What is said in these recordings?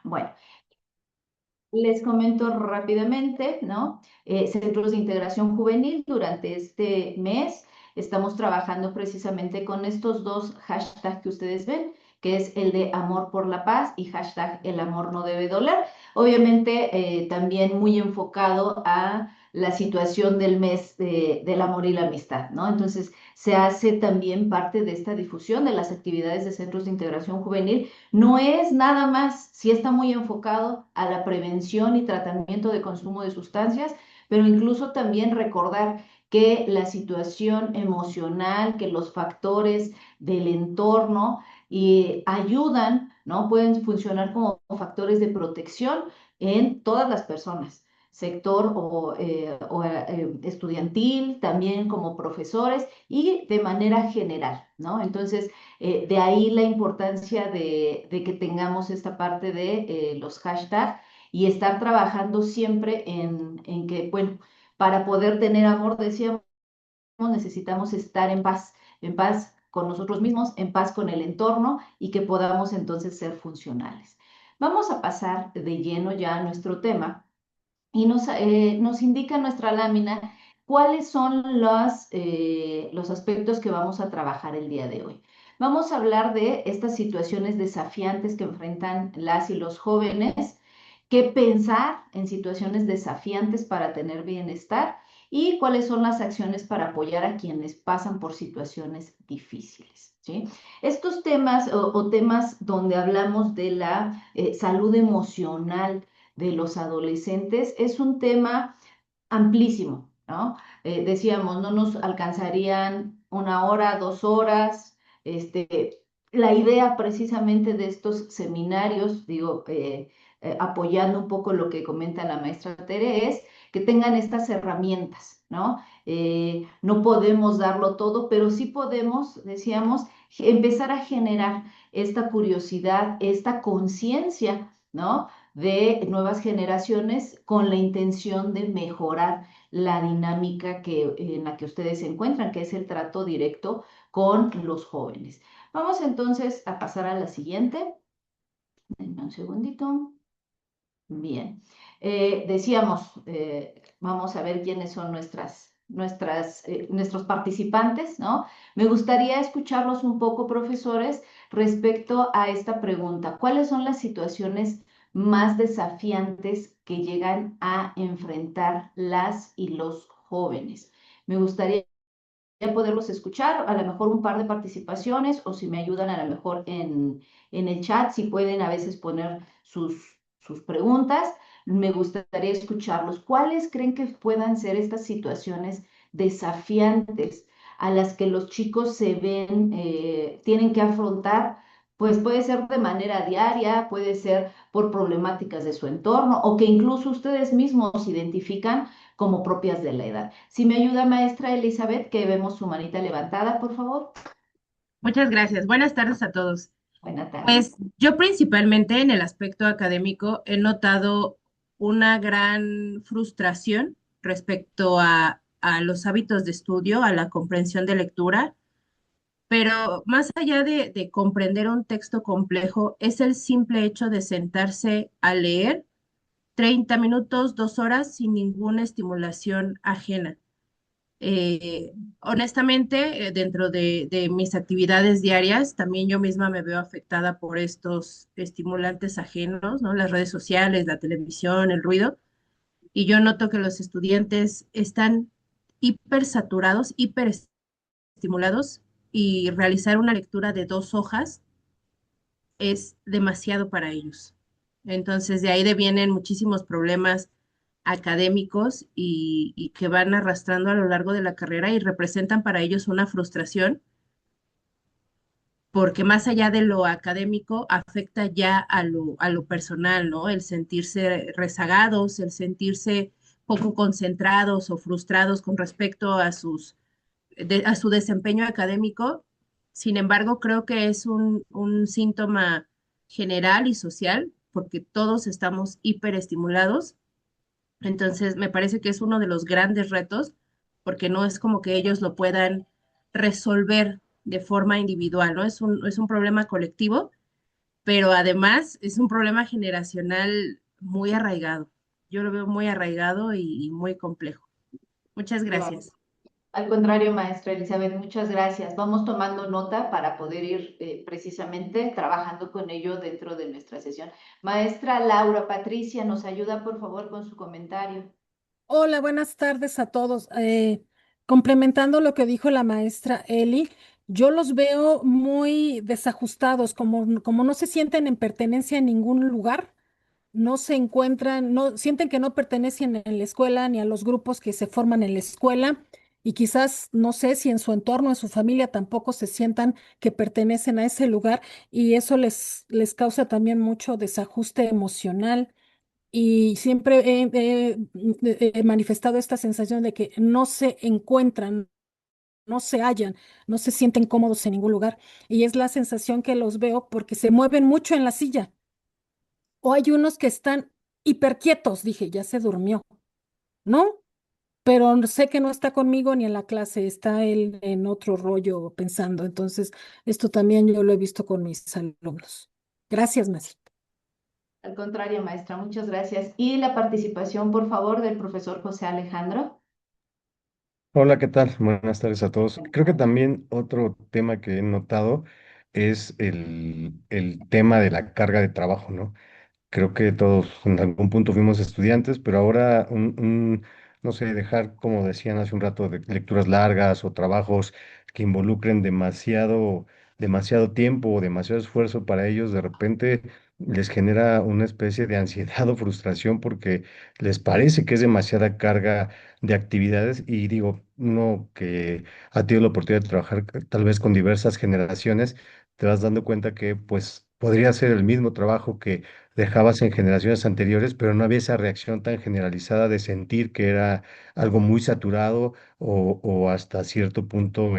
Bueno, les comento rápidamente, ¿no? Centros de integración juvenil, durante este mes estamos trabajando precisamente con estos dos hashtags que ustedes ven, que es el de amor por la paz y hashtag el amor no debe doler. Obviamente también muy enfocado a la situación del mes del amor y la amistad, ¿no? Entonces se hace también parte de esta difusión de las actividades de centros de integración juvenil. No es nada más, sí está muy enfocado a la prevención y tratamiento de consumo de sustancias, pero incluso también recordar que la situación emocional, que los factores del entorno ayudan, ¿no? Pueden funcionar como factores de protección en todas las personas, sector estudiantil, también como profesores y de manera general, ¿no? Entonces, de ahí la importancia de que tengamos esta parte de los hashtags y estar trabajando siempre en que, bueno, para poder tener amor, decíamos, necesitamos estar en paz con nosotros mismos, en paz con el entorno y que podamos entonces ser funcionales. Vamos a pasar de lleno ya a nuestro tema y nos indica nuestra lámina cuáles son los aspectos que vamos a trabajar el día de hoy. Vamos a hablar de estas situaciones desafiantes que enfrentan las y los jóvenes, qué pensar en situaciones desafiantes para tener bienestar y cuáles son las acciones para apoyar a quienes pasan por situaciones difíciles, ¿sí? Estos temas o temas donde hablamos de la salud emocional de los adolescentes es un tema amplísimo, ¿no? Decíamos, no nos alcanzarían una hora, 2 horas. La idea precisamente de estos seminarios, digo, apoyando un poco lo que comenta la maestra Tere, es que tengan estas herramientas, ¿no? No podemos darlo todo, pero sí podemos, decíamos, empezar a generar esta curiosidad, esta conciencia, ¿no? De nuevas generaciones con la intención de mejorar la dinámica en la que ustedes se encuentran, que es el trato directo con los jóvenes. Vamos entonces a pasar a la siguiente. Denme un segundito. Bien. Decíamos, vamos a ver quiénes son nuestros participantes, ¿no? Me gustaría escucharlos un poco, profesores, respecto a esta pregunta. ¿Cuáles son las situaciones más desafiantes que llegan a enfrentar las y los jóvenes? Me gustaría poderlos escuchar, a lo mejor un par de participaciones o si me ayudan a lo mejor en el chat, si pueden a veces poner sus preguntas, me gustaría escucharlos. ¿Cuáles creen que puedan ser estas situaciones desafiantes a las que los chicos se ven, tienen que afrontar? Pues puede ser de manera diaria, puede ser por problemáticas de su entorno o que incluso ustedes mismos identifican como propias de la edad. Si me ayuda, maestra Elizabeth, que vemos su manita levantada, por favor. Muchas gracias. Buenas tardes a todos. Buena tarde. Pues yo principalmente en el aspecto académico he notado una gran frustración respecto a los hábitos de estudio, a la comprensión de lectura, pero más allá de comprender un texto complejo, es el simple hecho de sentarse a leer 30 minutos, 2 horas sin ninguna estimulación ajena. Honestamente, dentro de mis actividades diarias, también yo misma me veo afectada por estos estimulantes ajenos, ¿no? Las redes sociales, la televisión, el ruido, y yo noto que los estudiantes están hipersaturados, hiperestimulados, y realizar una lectura de 2 hojas es demasiado para ellos. Entonces, de ahí devienen muchísimos problemas académicos y que van arrastrando a lo largo de la carrera y representan para ellos una frustración porque más allá de lo académico afecta ya a lo personal, ¿no? El sentirse rezagados, el sentirse poco concentrados o frustrados con respecto a su desempeño académico. Sin embargo, creo que es un síntoma general y social porque todos estamos hiperestimulados. Entonces, me parece que es uno de los grandes retos, porque no es como que ellos lo puedan resolver de forma individual, ¿no? Es un problema colectivo, pero además es un problema generacional muy arraigado. Yo lo veo muy arraigado y muy complejo. Muchas Claro. gracias. Al contrario, maestra Elizabeth, muchas gracias. Vamos tomando nota para poder ir precisamente trabajando con ello dentro de nuestra sesión. Maestra Laura Patricia, ¿nos ayuda por favor con su comentario? Hola, buenas tardes a todos. Complementando lo que dijo la maestra Eli, yo los veo muy desajustados, como no se sienten en pertenencia en ningún lugar, no se encuentran, no sienten que no pertenecen en la escuela ni a los grupos que se forman en la escuela y quizás no sé si en su entorno, en su familia tampoco se sientan que pertenecen a ese lugar y eso les causa también mucho desajuste emocional y siempre he manifestado esta sensación de que no se encuentran, no se hallan, no se sienten cómodos en ningún lugar. Y es la sensación que los veo porque se mueven mucho en la silla. O hay unos que están hiperquietos, dije, ya se durmió, ¿no? Pero sé que no está conmigo ni en la clase, está él en otro rollo pensando. Entonces, esto también yo lo he visto con mis alumnos. Gracias, maestra. Al contrario, maestra, muchas gracias. Y la participación, por favor, del profesor José Alejandro. Hola, ¿qué tal? Buenas tardes a todos. Creo que también otro tema que he notado es el tema de la carga de trabajo, ¿no? Creo que todos en algún punto fuimos estudiantes, pero ahora no sé, dejar, como decían hace un rato, de lecturas largas o trabajos que involucren demasiado tiempo o demasiado esfuerzo para ellos, de repente les genera una especie de ansiedad o frustración porque les parece que es demasiada carga de actividades y digo, uno que ha tenido la oportunidad de trabajar tal vez con diversas generaciones, te vas dando cuenta que pues podría ser el mismo trabajo que dejabas en generaciones anteriores, pero no había esa reacción tan generalizada de sentir que era algo muy saturado o hasta cierto punto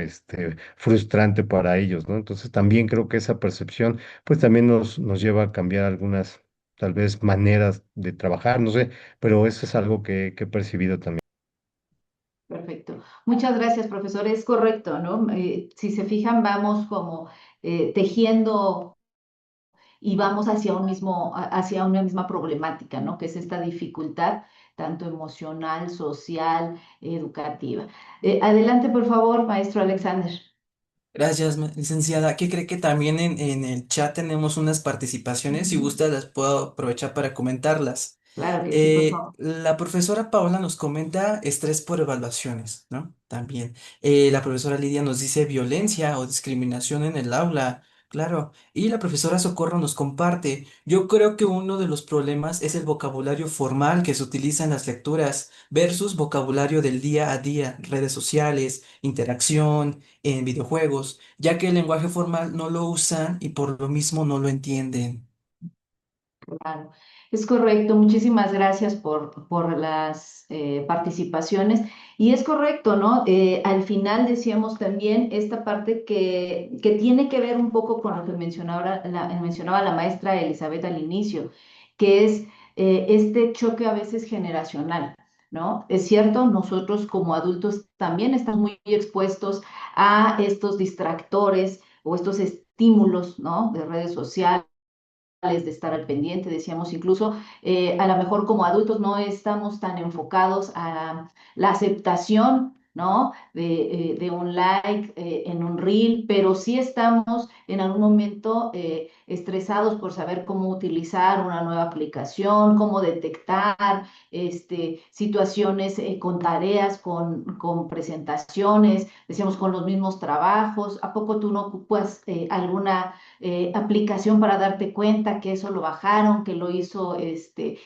frustrante para ellos, ¿no? Entonces también creo que esa percepción pues también nos lleva a cambiar algunas tal vez maneras de trabajar, no sé, pero eso es algo que he percibido también. Perfecto. Muchas gracias, profesor. Es correcto, ¿no? Si se fijan, vamos como tejiendo y vamos hacia un mismo, hacia una misma problemática, ¿no? Que es esta dificultad tanto emocional, social, educativa. Adelante, por favor, maestro Alexander. Gracias, licenciada. ¿Qué cree que también en el chat tenemos unas participaciones? Si gusta, las puedo aprovechar para comentarlas. Claro que sí, por favor. La profesora Paola nos comenta estrés por evaluaciones, ¿no? También. La profesora Lidia nos dice violencia o discriminación en el aula, claro. Y la profesora Socorro nos comparte, yo creo que uno de los problemas es el vocabulario formal que se utiliza en las lecturas versus vocabulario del día a día, redes sociales, interacción en videojuegos, ya que el lenguaje formal no lo usan y por lo mismo no lo entienden. Claro, es correcto. Muchísimas gracias por las participaciones. Y es correcto, ¿no? Al final decíamos también esta parte que tiene que ver un poco con lo que mencionaba la maestra Elizabeth al inicio, que es este choque a veces generacional, ¿no? Es cierto, nosotros como adultos también estamos muy expuestos a estos distractores o estos estímulos, ¿no? De redes sociales de estar al pendiente, decíamos incluso, a lo mejor como adultos no estamos tan enfocados a la aceptación, ¿no? De un like en un reel, pero sí estamos en algún momento estresados por saber cómo utilizar una nueva aplicación, cómo detectar situaciones con tareas, con presentaciones, decíamos con los mismos trabajos. ¿A poco tú no ocupas alguna aplicación para darte cuenta que eso lo bajaron, que lo hizo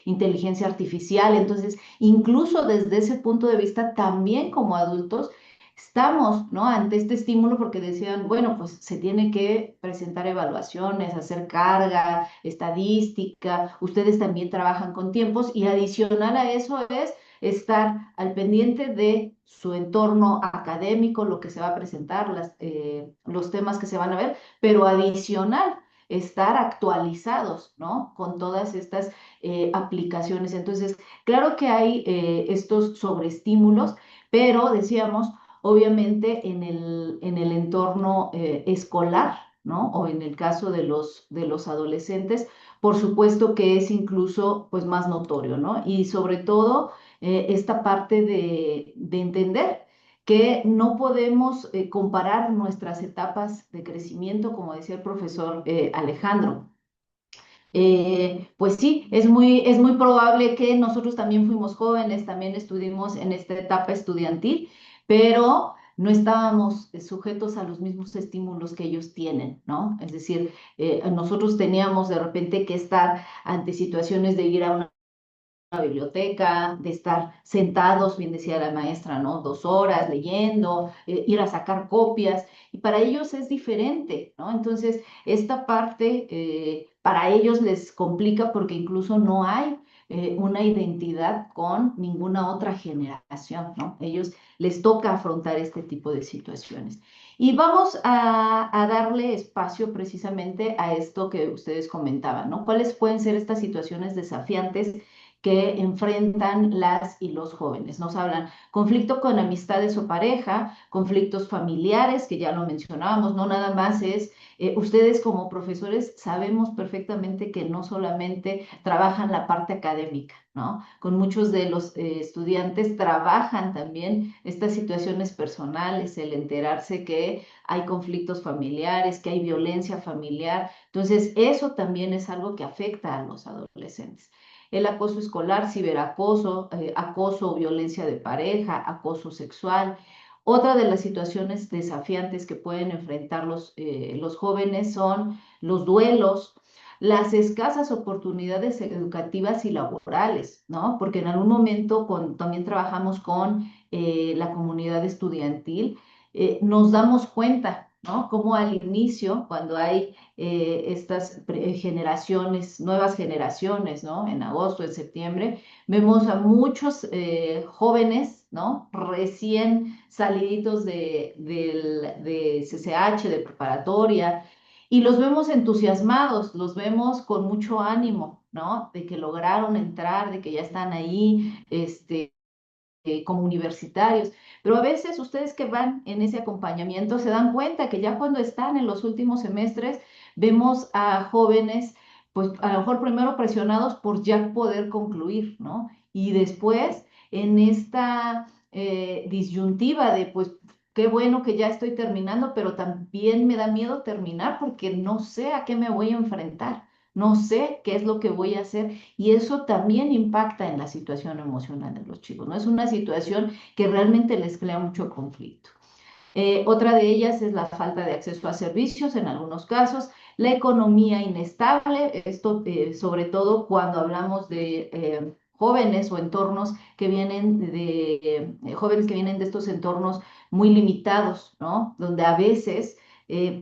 inteligencia artificial? Entonces, incluso desde ese punto de vista, también como adultos, estamos, ¿no? Ante este estímulo porque decían, bueno, pues se tiene que presentar evaluaciones, hacer carga, estadística, ustedes también trabajan con tiempos y adicional a eso es estar al pendiente de su entorno académico, lo que se va a presentar, los temas que se van a ver, pero adicional, estar actualizados, ¿no? Con todas estas aplicaciones. Entonces, claro que hay estos sobreestímulos, pero decíamos, obviamente en el entorno escolar. ¿no? O en el caso de los adolescentes, por supuesto que es incluso pues más notorio, ¿no? Y sobre todo esta parte de entender que no podemos comparar nuestras etapas de crecimiento, como decía el profesor Alejandro. Pues sí, es muy probable que nosotros también fuimos jóvenes, también estuvimos en esta etapa estudiantil, pero no estábamos sujetos a los mismos estímulos que ellos tienen, ¿no? Es decir, nosotros teníamos de repente que estar ante situaciones de ir a una biblioteca, de estar sentados, bien decía la maestra, ¿no? 2 horas leyendo, ir a sacar copias, y para ellos es diferente, ¿no? Entonces, esta parte para ellos les complica porque incluso no hay una identidad con ninguna otra generación, ¿no? Ellos les toca afrontar este tipo de situaciones. Y vamos a darle espacio precisamente a esto que ustedes comentaban, ¿no? ¿Cuáles pueden ser estas situaciones desafiantes que enfrentan las y los jóvenes? Nos hablan conflicto con amistades o pareja, conflictos familiares, que ya lo mencionábamos, no nada más es, ustedes como profesores sabemos perfectamente que no solamente trabajan la parte académica, ¿no? Con muchos de los estudiantes trabajan también estas situaciones personales, el enterarse que hay conflictos familiares, que hay violencia familiar. Entonces, eso también es algo que afecta a los adolescentes. El acoso escolar, ciberacoso, acoso o violencia de pareja, acoso sexual. Otra de las situaciones desafiantes que pueden enfrentar los jóvenes son los duelos, las escasas oportunidades educativas y laborales, ¿no? Porque en algún momento también trabajamos con la comunidad estudiantil, nos damos cuenta, ¿no? Como al inicio, cuando hay estas generaciones, nuevas generaciones, ¿no? En agosto, en septiembre, vemos a muchos jóvenes, ¿no? Recién saliditos de CCH, de preparatoria, y los vemos entusiasmados, los vemos con mucho ánimo, ¿no? De que lograron entrar, de que ya están ahí, como universitarios, pero a veces ustedes que van en ese acompañamiento se dan cuenta que ya cuando están en los últimos semestres vemos a jóvenes, pues a lo mejor primero presionados por ya poder concluir, ¿no? Y después en esta disyuntiva de, pues, qué bueno que ya estoy terminando, pero también me da miedo terminar porque no sé a qué me voy a enfrentar. No sé qué es lo que voy a hacer, y eso también impacta en la situación emocional de los chicos, ¿no? Es una situación que realmente les crea mucho conflicto. Otra de ellas es la falta de acceso a servicios en algunos casos, la economía inestable, esto sobre todo cuando hablamos de jóvenes o entornos que vienen jóvenes que vienen de estos entornos muy limitados, ¿no? Donde a veces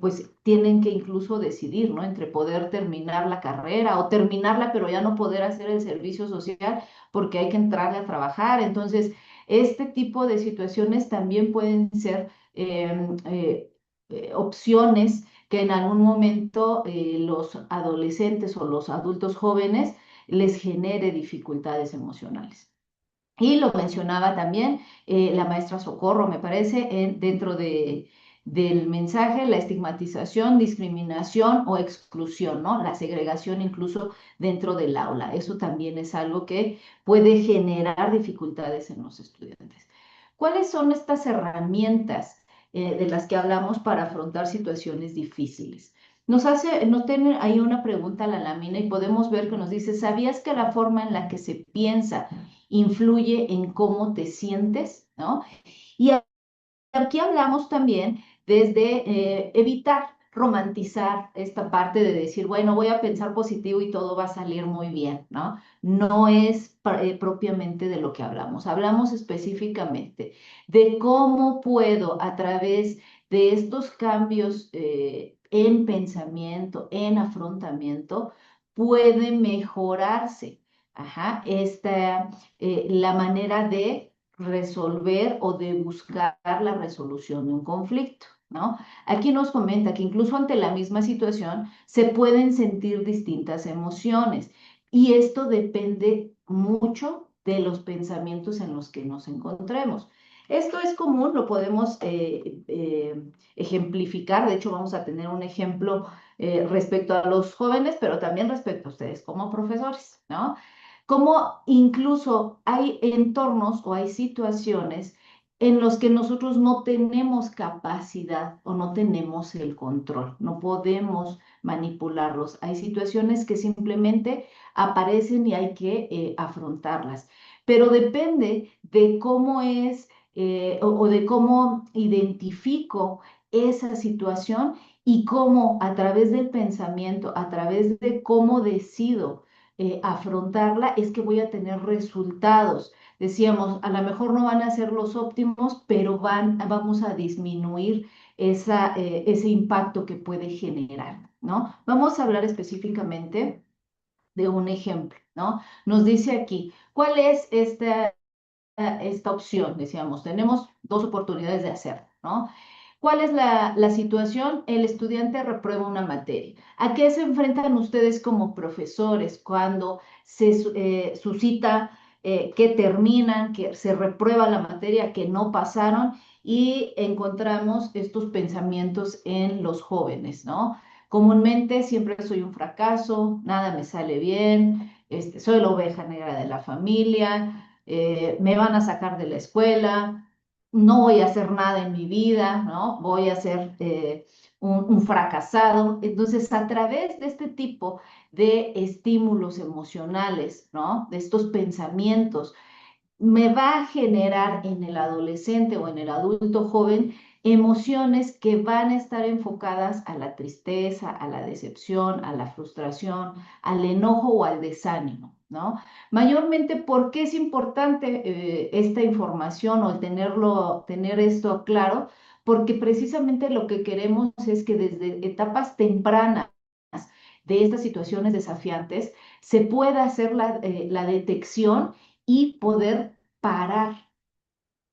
pues tienen que incluso decidir, ¿no? Entre poder terminar la carrera o terminarla, pero ya no poder hacer el servicio social porque hay que entrarle a trabajar. Entonces, este tipo de situaciones también pueden ser opciones que en algún momento los adolescentes o los adultos jóvenes les genere dificultades emocionales. Y lo mencionaba también la maestra Socorro, me parece, dentro del mensaje, la estigmatización, discriminación o exclusión, ¿no? La segregación incluso dentro del aula. Eso también es algo que puede generar dificultades en los estudiantes. ¿Cuáles son estas herramientas de las que hablamos para afrontar situaciones difíciles? Nos tiene ahí una pregunta a la lámina y podemos ver que nos dice, ¿sabías que la forma en la que se piensa influye en cómo te sientes, ¿no? Y aquí hablamos también desde evitar romantizar esta parte de decir, bueno, voy a pensar positivo y todo va a salir muy bien, ¿no? No es propiamente de lo que hablamos. Hablamos específicamente de cómo puedo a través de estos cambios en pensamiento, en afrontamiento, puede mejorarse. Ajá, la manera de resolver o de buscar la resolución de un conflicto, ¿no? Aquí nos comenta que incluso ante la misma situación se pueden sentir distintas emociones, y esto depende mucho de los pensamientos en los que nos encontremos. Esto es común, lo podemos ejemplificar. De hecho, vamos a tener un ejemplo respecto a los jóvenes, pero también respecto a ustedes como profesores, ¿no? Como incluso hay entornos o hay situaciones en los que nosotros no tenemos capacidad o no tenemos el control, no podemos manipularlos. Hay situaciones que simplemente aparecen y hay que afrontarlas, pero depende de cómo es o de cómo identifico esa situación y cómo a través del pensamiento, a través de cómo decido afrontarla, es que voy a tener resultados. Decíamos, a lo mejor no van a ser los óptimos, pero vamos a disminuir ese impacto que puede generar, ¿no? Vamos a hablar específicamente de un ejemplo, ¿no? Nos dice aquí, ¿cuál es esta opción? Decíamos, tenemos dos oportunidades de hacerlo, ¿no? ¿Cuál es la situación? El estudiante reprueba una materia. ¿A qué se enfrentan ustedes como profesores cuando se suscita que terminan, que se reprueba la materia, que no pasaron y encontramos estos pensamientos en los jóvenes, ¿no? Comúnmente siempre soy un fracaso, nada me sale bien, soy la oveja negra de la familia, me van a sacar de la escuela, no voy a hacer nada en mi vida, ¿no? Voy a ser un fracasado. Entonces, a través de este tipo de estímulos emocionales, ¿no? De estos pensamientos, me va a generar en el adolescente o en el adulto joven emociones que van a estar enfocadas a la tristeza, a la decepción, a la frustración, al enojo o al desánimo, ¿no? Mayormente, ¿por qué es importante esta información o el tener esto claro? Porque precisamente lo que queremos es que desde etapas tempranas de estas situaciones desafiantes se pueda hacer la detección y poder parar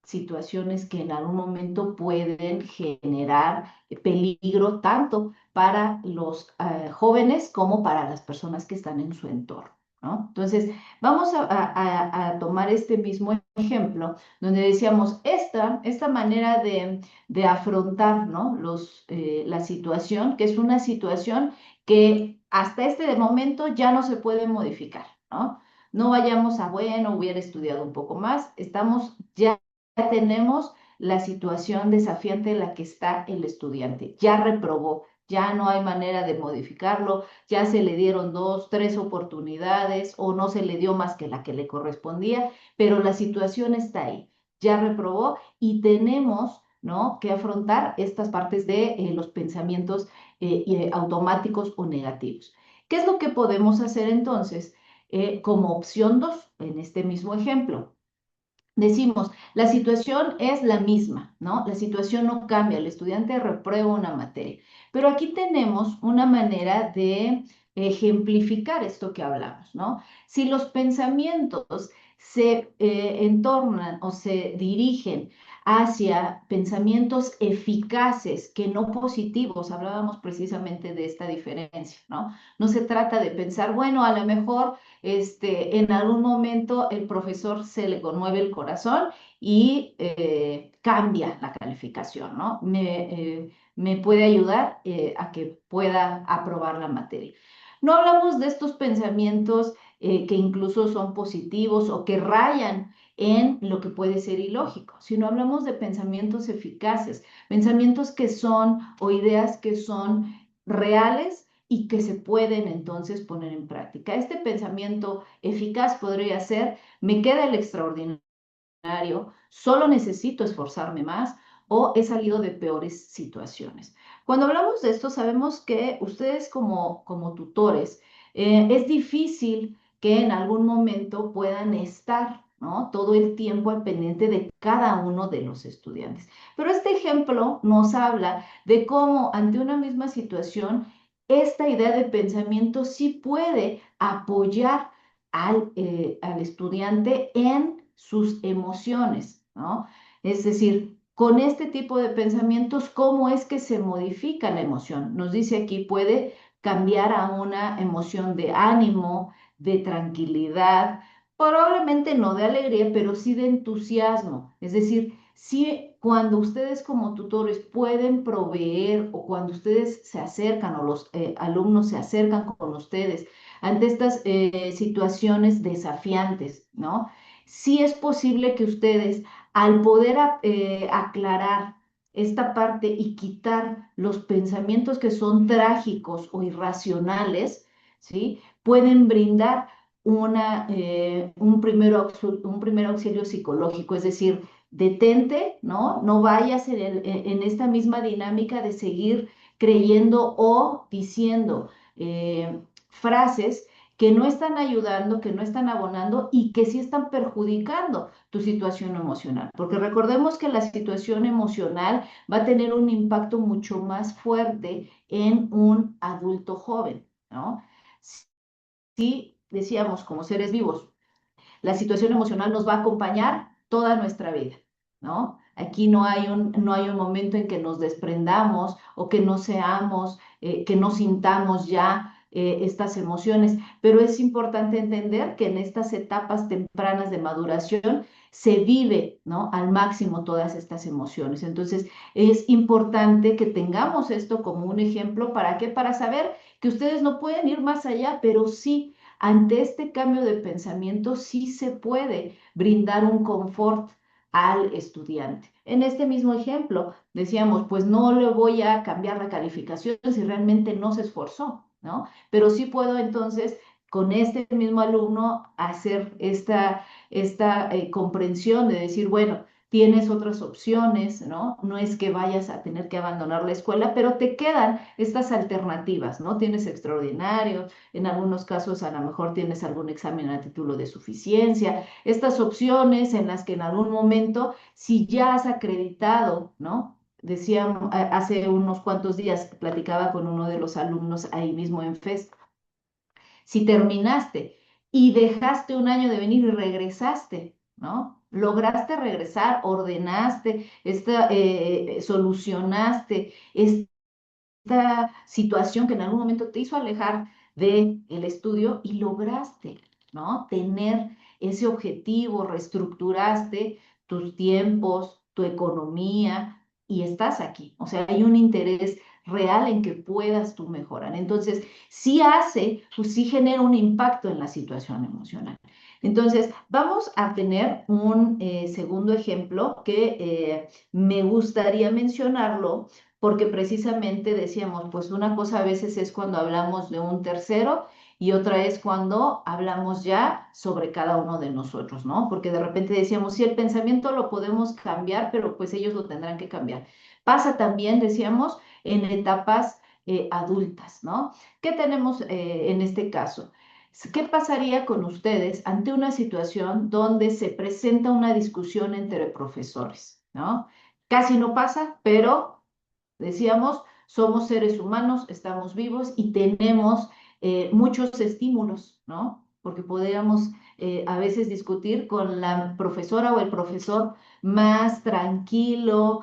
situaciones que en algún momento pueden generar peligro tanto para los jóvenes como para las personas que están en su entorno, ¿no? Entonces, vamos a tomar este mismo ejemplo donde decíamos, esta manera de afrontar, ¿no? La situación, que es una situación que hasta este momento ya no se puede modificar, ¿no? No vayamos a, bueno, hubiera estudiado un poco más, estamos ya tenemos la situación desafiante en la que está el estudiante. Ya reprobó, ya no hay manera de modificarlo, ya se le dieron dos, tres oportunidades o no se le dio más que la que le correspondía, pero la situación está ahí. Ya reprobó y tenemos, ¿no?, que afrontar estas partes de los pensamientos automáticos o negativos. ¿Qué es lo que podemos hacer entonces? Como opción 2 en este mismo ejemplo, decimos, la situación es la misma, ¿no? La situación no cambia, el estudiante reprueba una materia. Pero aquí tenemos una manera de ejemplificar esto que hablamos, ¿no? Si los pensamientos se entornan o se dirigen hacia pensamientos eficaces que no positivos, hablábamos precisamente de esta diferencia, ¿no? No se trata de pensar, bueno, a lo mejor en algún momento el profesor se le conmueve el corazón y cambia la calificación, ¿no? Me puede ayudar a que pueda aprobar la materia. No hablamos de estos pensamientos que incluso son positivos o que rayan en lo que puede ser ilógico, sino hablamos de pensamientos eficaces, pensamientos que son o ideas que son reales y que se pueden entonces poner en práctica. Este pensamiento eficaz podría ser, me queda el extraordinario, solo necesito esforzarme más o he salido de peores situaciones. Cuando hablamos de esto, sabemos que ustedes como tutores, es difícil que en algún momento puedan estar, ¿no?, todo el tiempo al pendiente de cada uno de los estudiantes. Pero este ejemplo nos habla de cómo ante una misma situación esta idea de pensamiento sí puede apoyar al estudiante en sus emociones, ¿no? Es decir, con este tipo de pensamientos, ¿cómo es que se modifica la emoción? Nos dice aquí, puede cambiar a una emoción de ánimo, de tranquilidad, probablemente no de alegría, pero sí de entusiasmo. Es decir, si cuando ustedes como tutores pueden proveer o cuando ustedes se acercan o los alumnos se acercan con ustedes ante estas situaciones desafiantes, ¿no? Sí es posible que ustedes, al poder aclarar esta parte y quitar los pensamientos que son trágicos o irracionales, ¿sí? Pueden brindar un primer auxilio psicológico, es decir, detente, ¿no? No vayas en esta misma dinámica de seguir creyendo o diciendo frases que no están ayudando, que no están abonando y que sí están perjudicando tu situación emocional. Porque recordemos que la situación emocional va a tener un impacto mucho más fuerte en un adulto joven, ¿no? Si decíamos como seres vivos, la situación emocional nos va a acompañar toda nuestra vida, ¿no? Aquí no hay un momento en que nos desprendamos o que no seamos, que no sintamos ya estas emociones, pero es importante entender que en estas etapas tempranas de maduración se vive, ¿no? Al máximo todas estas emociones. Entonces, es importante que tengamos esto como un ejemplo. ¿Para qué? Para saber que ustedes no pueden ir más allá, pero sí ante este cambio de pensamiento sí se puede brindar un confort al estudiante. En este mismo ejemplo, decíamos, pues no le voy a cambiar la calificación si realmente no se esforzó, ¿no? Pero sí puedo entonces con este mismo alumno hacer esta comprensión de decir, bueno, tienes otras opciones, ¿no? No es que vayas a tener que abandonar la escuela, pero te quedan estas alternativas, ¿no? Tienes extraordinarios, en algunos casos a lo mejor tienes algún examen a título de suficiencia, estas opciones en las que en algún momento, si ya has acreditado, ¿no? Decía hace unos cuantos días, platicaba con uno de los alumnos ahí mismo en FES, si terminaste y dejaste un año de venir y regresaste, ¿no? Lograste regresar, ordenaste, solucionaste esta situación que en algún momento te hizo alejar del estudio y lograste, ¿no? Tener ese objetivo, reestructuraste tus tiempos, tu economía y estás aquí. O sea, hay un interés real en que puedas tú mejorar. Entonces, sí hace, pues sí genera un impacto en la situación emocional. Entonces, vamos a tener un segundo ejemplo que me gustaría mencionarlo porque precisamente decíamos, pues una cosa a veces es cuando hablamos de un tercero y otra es cuando hablamos ya sobre cada uno de nosotros, ¿no? Porque de repente decíamos, sí, el pensamiento lo podemos cambiar, pero pues ellos lo tendrán que cambiar. Pasa también, decíamos, en etapas adultas, ¿no? ¿Qué tenemos en este caso? ¿Qué pasaría con ustedes ante una situación donde se presenta una discusión entre profesores, ¿no? Casi no pasa, pero decíamos, somos seres humanos, estamos vivos y tenemos muchos estímulos, ¿no? Porque podríamos a veces discutir con la profesora o el profesor más tranquilo,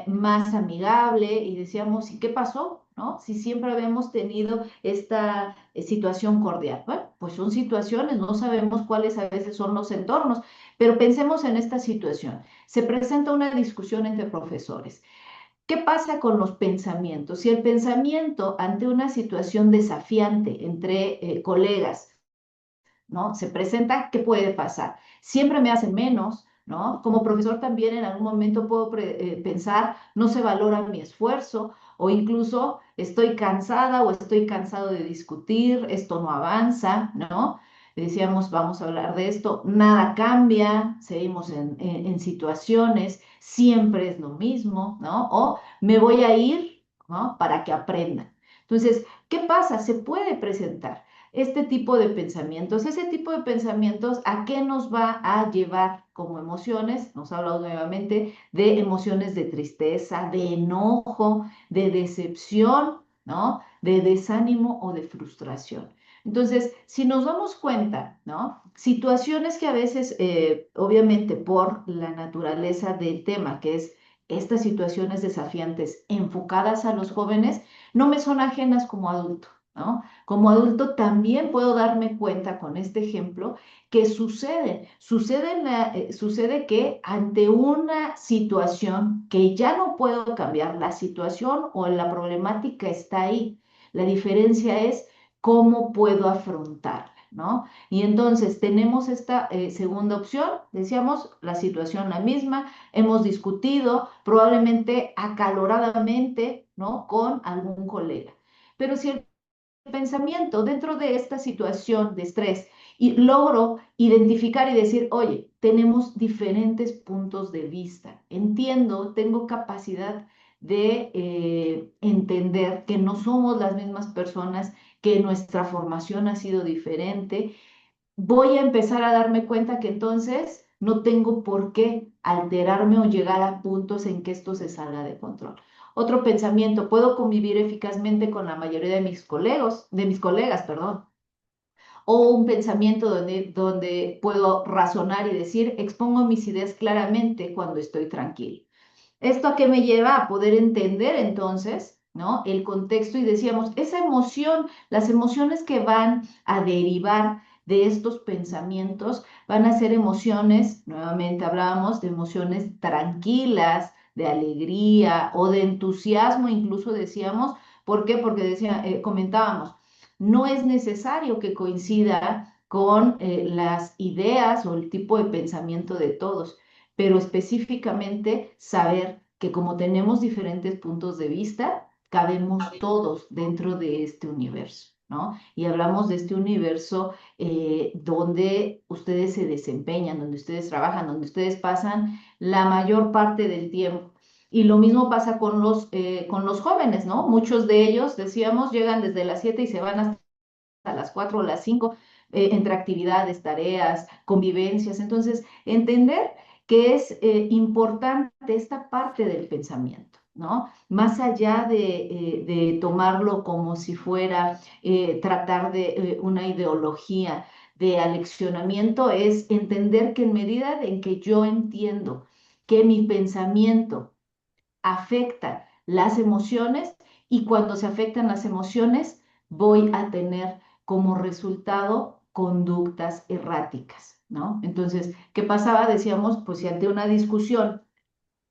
más amigable y decíamos, ¿y qué pasó? ¿No? Si siempre habíamos tenido esta situación cordial. Bueno, pues son situaciones, no sabemos cuáles a veces son los entornos, pero pensemos en esta situación. Se presenta una discusión entre profesores. ¿Qué pasa con los pensamientos? Si el pensamiento ante una situación desafiante entre colegas, ¿no? Se presenta, ¿qué puede pasar? Siempre me hacen menos, ¿no? Como profesor también en algún momento puedo pensar, no se valora mi esfuerzo o incluso estoy cansada o estoy cansado de discutir, esto no avanza, ¿no? Decíamos, vamos a hablar de esto, nada cambia, seguimos en situaciones, siempre es lo mismo, ¿no? O me voy a ir, ¿no? Para que aprendan. Entonces, ¿qué pasa? Se puede presentar este tipo de pensamientos. Ese tipo de pensamientos, ¿a qué nos va a llevar como emociones? Nos ha hablado nuevamente de emociones de tristeza, de enojo, de decepción, ¿no? De desánimo o de frustración. Entonces, si nos damos cuenta, ¿no? Situaciones que a veces, obviamente por la naturaleza del tema, que es estas situaciones desafiantes enfocadas a los jóvenes, no me son ajenas como adulto. ¿no? Como adulto también puedo darme cuenta con este ejemplo que sucede que ante una situación que ya no puedo cambiar, la situación o la problemática está ahí. La diferencia es cómo puedo afrontarla, ¿no? Y entonces tenemos esta segunda opción, decíamos, la situación la misma, hemos discutido probablemente acaloradamente, ¿no? Con algún colega. Pero si el pensamiento dentro de esta situación de estrés y logro identificar y decir, oye, tenemos diferentes puntos de vista, entiendo, tengo capacidad de entender que no somos las mismas personas, que nuestra formación ha sido diferente, voy a empezar a darme cuenta que entonces no tengo por qué alterarme o llegar a puntos en que esto se salga de control. Otro pensamiento, puedo convivir eficazmente con la mayoría de mis colegas, perdón. O un pensamiento donde puedo razonar y decir, expongo mis ideas claramente cuando estoy tranquilo. ¿Esto a qué me lleva? A poder entender entonces, ¿no? El contexto y decíamos, esa emoción, las emociones que van a derivar de estos pensamientos van a ser emociones, nuevamente hablábamos de emociones tranquilas, de alegría o de entusiasmo, incluso decíamos, ¿por qué? Porque comentábamos, no es necesario que coincida con las ideas o el tipo de pensamiento de todos, pero específicamente saber que como tenemos diferentes puntos de vista, cabemos todos dentro de este universo, ¿no? Y hablamos de este universo donde ustedes se desempeñan, donde ustedes trabajan, donde ustedes pasan la mayor parte del tiempo. Y lo mismo pasa con los jóvenes, ¿no? Muchos de ellos, decíamos, llegan desde las 7 y se van hasta las 4 o las 5 entre actividades, tareas, convivencias. Entonces, entender que es importante esta parte del pensamiento, ¿no? Más allá de tomarlo como si fuera tratar de una ideología de aleccionamiento, es entender que en medida en que yo entiendo que mi pensamiento afecta las emociones y cuando se afectan las emociones voy a tener como resultado conductas erráticas, ¿no? Entonces, ¿qué pasaba? Decíamos, pues si ante una discusión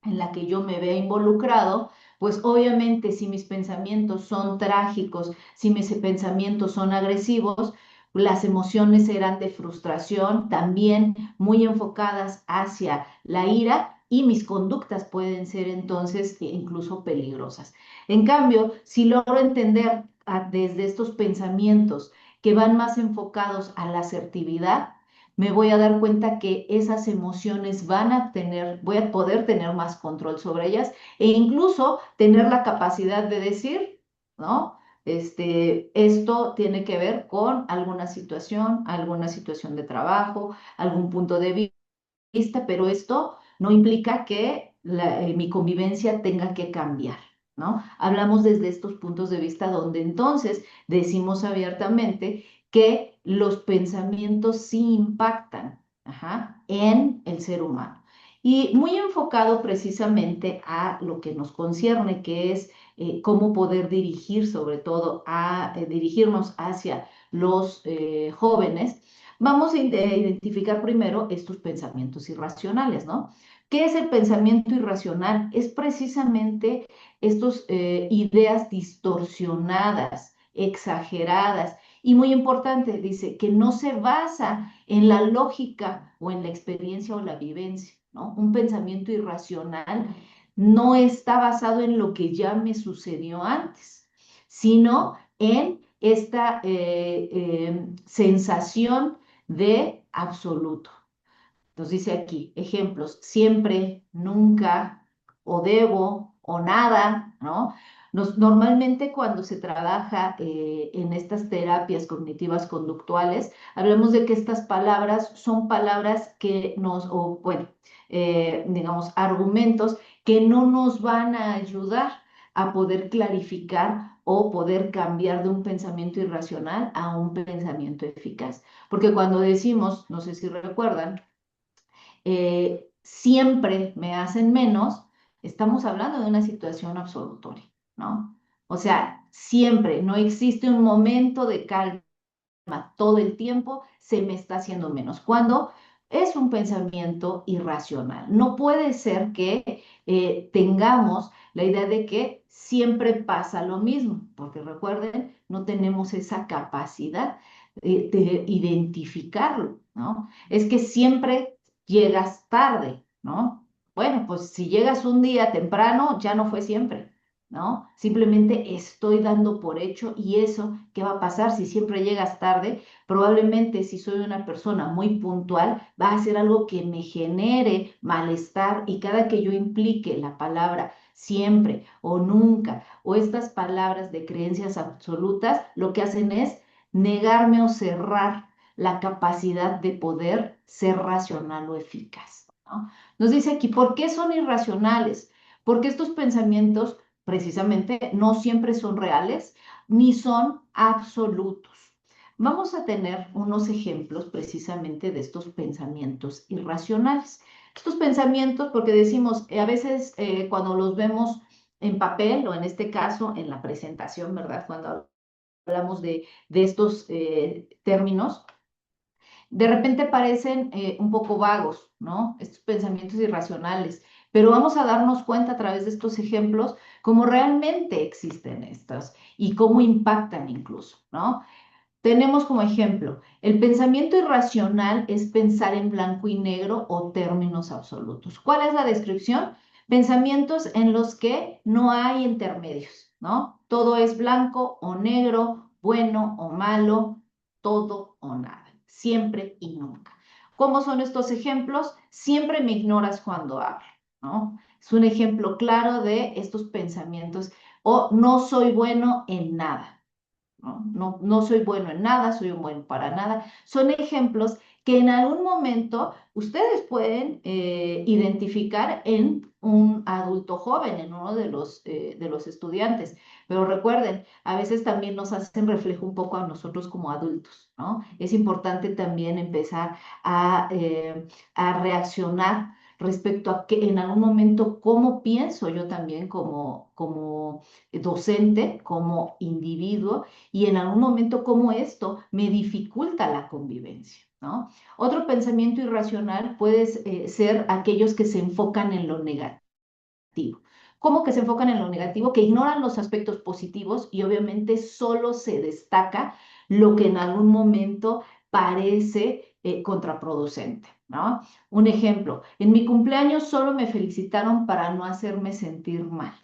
en la que yo me vea involucrado, pues obviamente si mis pensamientos son trágicos, si mis pensamientos son agresivos, las emociones eran de frustración, también muy enfocadas hacia la ira y mis conductas pueden ser entonces incluso peligrosas. En cambio, si logro entender desde estos pensamientos que van más enfocados a la asertividad, me voy a dar cuenta que esas emociones voy a poder tener más control sobre ellas e incluso tener la capacidad de decir, ¿no? Esto tiene que ver con alguna situación de trabajo, algún punto de vista, pero esto no implica que mi convivencia tenga que cambiar, ¿no? Hablamos desde estos puntos de vista donde entonces decimos abiertamente que los pensamientos sí impactan, ajá, en el ser humano. Y muy enfocado precisamente a lo que nos concierne, que es cómo poder dirigir, sobre todo, dirigirnos hacia los jóvenes. Vamos a identificar primero estos pensamientos irracionales, ¿no? ¿Qué es el pensamiento irracional? Es precisamente estas ideas distorsionadas, exageradas y muy importante, dice, que no se basa en la lógica o en la experiencia o la vivencia, ¿no? Un pensamiento irracional no está basado en lo que ya me sucedió antes, sino en esta sensación de absoluto. Entonces dice aquí, ejemplos, siempre, nunca, o debo, o nada, ¿no? Normalmente cuando se trabaja en estas terapias cognitivas conductuales, hablamos de que estas palabras son palabras que o bueno, digamos, argumentos que no nos van a ayudar a poder clarificar o poder cambiar de un pensamiento irracional a un pensamiento eficaz. Porque cuando decimos, no sé si recuerdan, siempre me hacen menos, estamos hablando de una situación absolutoria, ¿no? O sea, Siempre, no existe un momento de calma todo el tiempo, se me está haciendo menos. Cuando es un pensamiento irracional. No puede ser que tengamos la idea de que siempre pasa lo mismo, porque recuerden, no tenemos esa capacidad de identificarlo, ¿no? Es que siempre llegas tarde, ¿no? Bueno, pues si llegas un día temprano, ya no fue siempre. ¿No? Simplemente estoy dando por hecho y eso, ¿qué va a pasar si siempre llegas tarde? Probablemente si soy una persona muy puntual, va a ser algo que me genere malestar y cada que yo implique la palabra siempre o nunca o estas palabras de creencias absolutas, lo que hacen es negarme o cerrar la capacidad de poder ser racional o eficaz, ¿no? Nos dice aquí, ¿por qué son irracionales? Porque estos pensamientos precisamente no siempre son reales ni son absolutos. Vamos a tener unos ejemplos precisamente de estos pensamientos irracionales. Estos pensamientos, porque decimos, a veces cuando los vemos en papel o en este caso en la presentación, ¿verdad? Cuando hablamos de estos términos, de repente parecen un poco vagos, ¿no? Estos pensamientos irracionales, pero vamos a darnos cuenta a través de estos ejemplos cómo realmente existen estos y cómo impactan incluso, ¿no? Tenemos como ejemplo, el pensamiento irracional es pensar en blanco y negro o términos absolutos. ¿Cuál es la descripción? Pensamientos en los que no hay intermedios, ¿no? Todo es blanco o negro, bueno o malo, todo o nada, siempre y nunca. ¿Cómo son estos ejemplos? Siempre me ignoras cuando hablo, ¿no? Es un ejemplo claro de estos pensamientos o no soy bueno en nada. ¿No? No soy bueno en nada, soy un buen para nada. Son ejemplos que en algún momento ustedes pueden identificar en un adulto joven, en uno de los estudiantes. Pero recuerden, a veces también nos hacen reflejo un poco a nosotros como adultos, ¿no? Es importante también empezar a reaccionar respecto a que en algún momento cómo pienso yo también como docente, como individuo, y en algún momento cómo esto me dificulta la convivencia, ¿no? Otro pensamiento irracional puede ser aquellos que se enfocan en lo negativo. ¿Cómo que se enfocan en lo negativo? Que ignoran los aspectos positivos y obviamente solo se destaca lo que en algún momento parece contraproducente, ¿no? Un ejemplo, en mi cumpleaños solo me felicitaron para no hacerme sentir mal,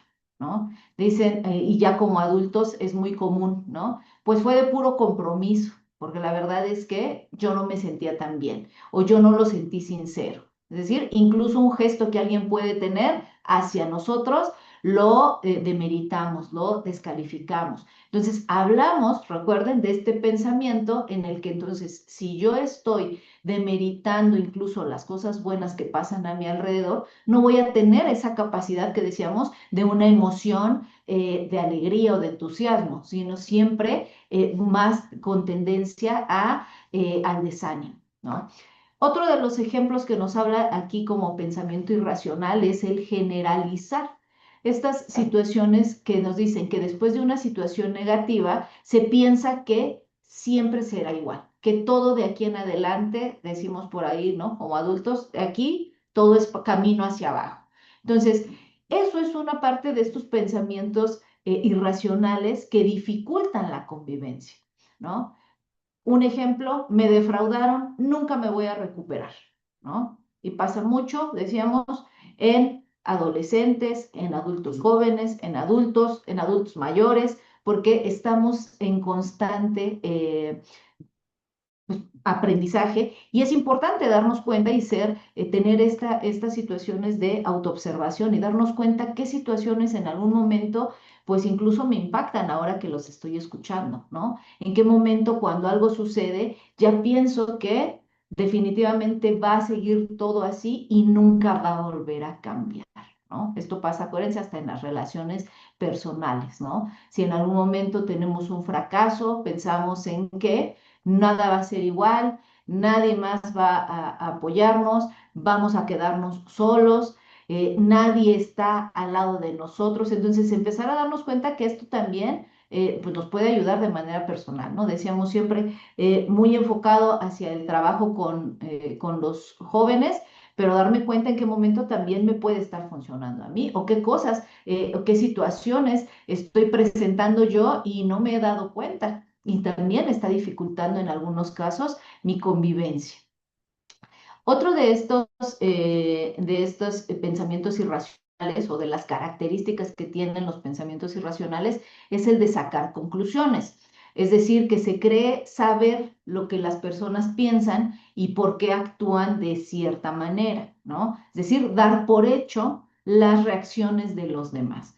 ¿no? Dicen, y ya como adultos es muy común, ¿no? Pues fue de puro compromiso, porque la verdad es que yo no me sentía tan bien o yo no lo sentí sincero. Es decir, incluso un gesto que alguien puede tener hacia nosotros lo demeritamos, lo descalificamos. Entonces, hablamos, recuerden, de este pensamiento en el que entonces, si yo estoy demeritando incluso las cosas buenas que pasan a mi alrededor, no voy a tener esa capacidad que decíamos de una emoción de alegría o de entusiasmo, sino siempre más con tendencia al desánimo, ¿no? Otro de los ejemplos que nos habla aquí como pensamiento irracional es el generalizar. Estas situaciones que nos dicen que después de una situación negativa se piensa que siempre será igual, que todo de aquí en adelante, decimos por ahí, ¿no? Como adultos, aquí todo es camino hacia abajo. Entonces, eso es una parte de estos pensamientos irracionales que dificultan la convivencia, ¿no? Un ejemplo, me defraudaron, nunca me voy a recuperar, ¿no? Y pasa mucho, decíamos, en adolescentes, en adultos jóvenes, en adultos mayores, porque estamos en constante aprendizaje y es importante darnos cuenta y tener estas situaciones de autoobservación y darnos cuenta qué situaciones en algún momento pues incluso me impactan ahora que los estoy escuchando, ¿no? En qué momento cuando algo sucede ya pienso que definitivamente va a seguir todo así y nunca va a volver a cambiar, ¿no? Esto pasa, acuérdense, hasta en las relaciones personales, ¿no? Si en algún momento tenemos un fracaso, pensamos en que nada va a ser igual, nadie más va a apoyarnos, vamos a quedarnos solos, nadie está al lado de nosotros. Entonces, empezar a darnos cuenta que esto también pues nos puede ayudar de manera personal, ¿no? Decíamos siempre muy enfocado hacia el trabajo con los jóvenes, pero darme cuenta en qué momento también me puede estar funcionando a mí o qué cosas o qué situaciones estoy presentando yo y no me he dado cuenta. Y también está dificultando en algunos casos mi convivencia. Otro de estos pensamientos irracionales o de las características que tienen los pensamientos irracionales es el de sacar conclusiones. Es decir, que se cree saber lo que las personas piensan y por qué actúan de cierta manera, ¿no? Es decir, dar por hecho las reacciones de los demás.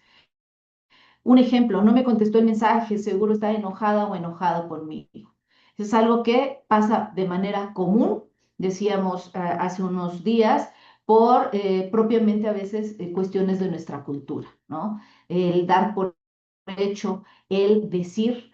Un ejemplo, no me contestó el mensaje, seguro está enojada o enojado conmigo. Es algo que pasa de manera común, decíamos hace unos días, por propiamente a veces cuestiones de nuestra cultura, ¿no? El dar por hecho, el decir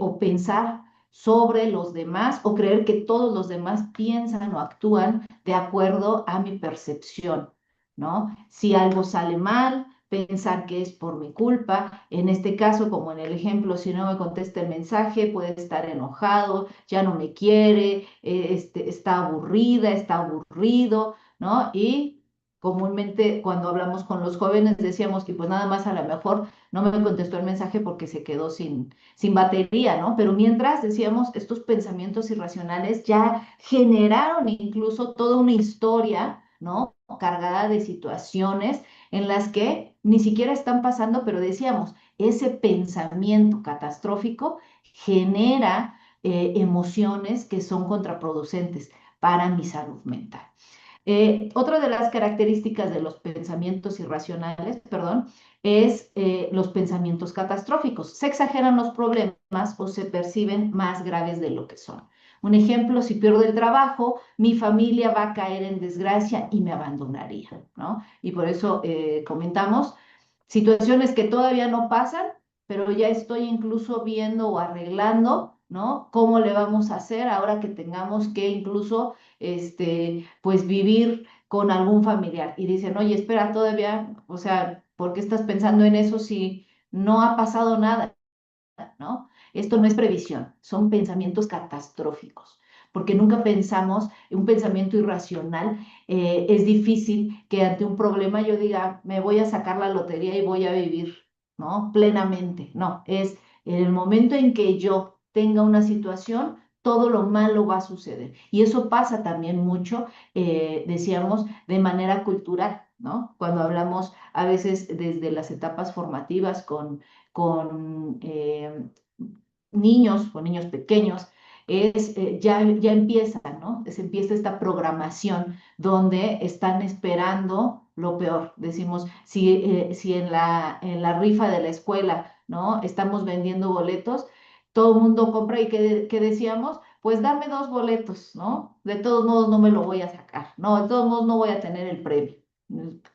o pensar sobre los demás o creer que todos los demás piensan o actúan de acuerdo a mi percepción, ¿no? Si algo sale mal, pensar que es por mi culpa. En este caso, como en el ejemplo, si no me contesta el mensaje, puede estar enojado, ya no me quiere, está aburrida, está aburrido, ¿no? Y comúnmente cuando hablamos con los jóvenes decíamos que pues nada más a lo mejor no me contestó el mensaje porque se quedó sin batería, ¿no? Pero mientras decíamos, estos pensamientos irracionales ya generaron incluso toda una historia, ¿no? Cargada de situaciones en las que ni siquiera están pasando, pero decíamos, ese pensamiento catastrófico genera emociones que son contraproducentes para mi salud mental. Otra de las características de los pensamientos irracionales, perdón, es los pensamientos catastróficos. Se exageran los problemas o se perciben más graves de lo que son. Un ejemplo, si pierdo el trabajo, mi familia va a caer en desgracia y me abandonaría, ¿no? Y por eso comentamos situaciones que todavía no pasan, pero ya estoy incluso viendo o arreglando, ¿no? ¿Cómo le vamos a hacer ahora que tengamos que incluso, pues vivir con algún familiar? Y dicen, oye, espera, todavía, o sea, ¿por qué estás pensando en eso si no ha pasado nada? ¿No? Esto no es previsión, son pensamientos catastróficos, porque nunca pensamos, un pensamiento irracional, es difícil que ante un problema yo diga, me voy a sacar la lotería y voy a vivir, ¿no? Plenamente, no, es en el momento en que yo tenga una situación, todo lo malo va a suceder. Y eso pasa también mucho, decíamos, de manera cultural, ¿no? Cuando hablamos a veces desde las etapas formativas con niños, con niños pequeños, ya empieza, ¿no? Se empieza esta programación donde están esperando lo peor. Decimos, si en la rifa de la escuela, ¿no? Estamos vendiendo boletos, todo el mundo compra y ¿qué decíamos? Pues dame 2 boletos, ¿no? De todos modos no me lo voy a sacar, ¿no? De todos modos no voy a tener el premio.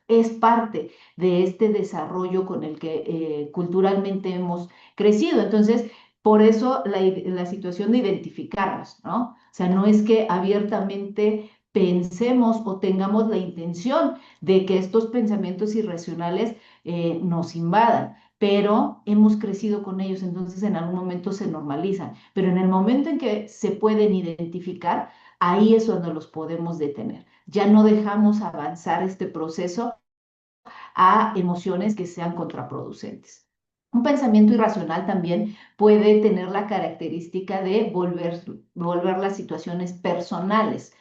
Es parte de este desarrollo con el que culturalmente hemos crecido. Entonces, por eso la situación de identificarnos, ¿no? O sea, no es que abiertamente pensemos o tengamos la intención de que estos pensamientos irracionales nos invadan, pero hemos crecido con ellos, entonces en algún momento se normalizan. Pero en el momento en que se pueden identificar, ahí es donde los podemos detener. Ya no dejamos avanzar este proceso a emociones que sean contraproducentes. Un pensamiento irracional también puede tener la característica de volver las situaciones personales.